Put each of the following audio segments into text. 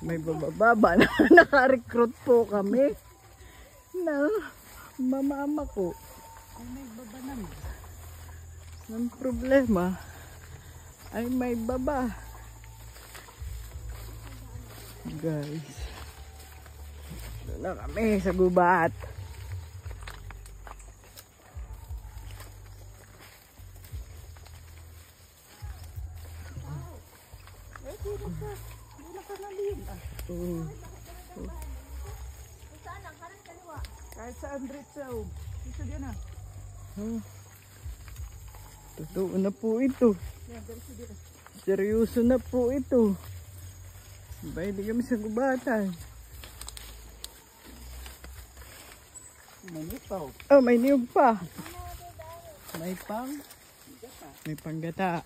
May bababa na naka-recruit po kami na mama ko. Ay may baba naman. Ang problema ay may baba. Guys, doon na kami sa gubat. Kahit sa Andretso. Dito din na. Totoo na po ito. Seryoso na po ito. Sabay di kami sa gubatan. May nipaw. Oh, may niyog pa. May panggata.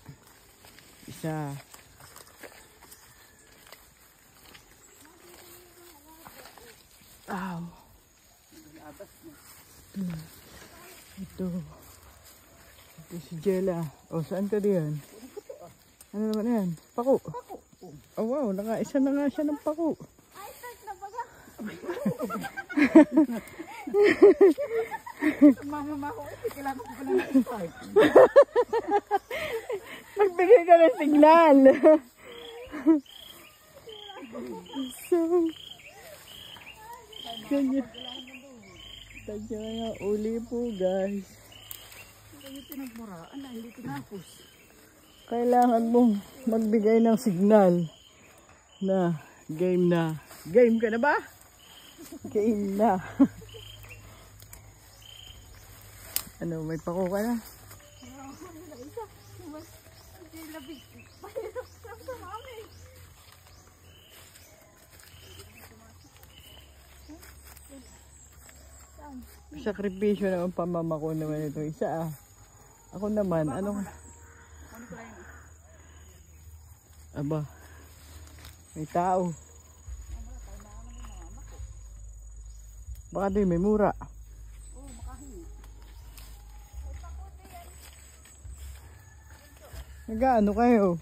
Isa. Ow. Ito. Ito si Jella. O, saan ka diyan? Ano naman yan? Pako. Oh, wow. Nakaisa na nga siya ng pako. Ay, start na baga. Mama ko, kailangan ko pala na-start. Magbigay ka ng signal. So, ganyan. Tadya nga uli po guys. Hindi pinagmuraan na, hindi tinapos. Kailangan mong magbigay ng signal na game na. Game ka na ba? Game na. Ano, may pako ka na? Sakripisyo naman pamama ko naman ito isa ah. Ako naman, ano? Aba, may tao. Baka di may mura. Nag-ano kayo?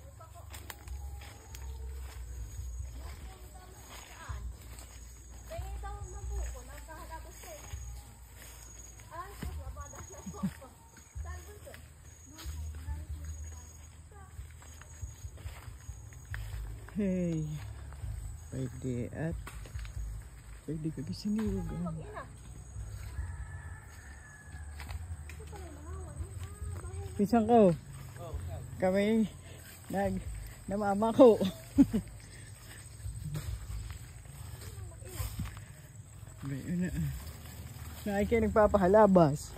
Hey, pwede at pwede kami sinilugan. Pisang ko. Kami namama ko. Ngayon na. Nakikita nagpapahalabas.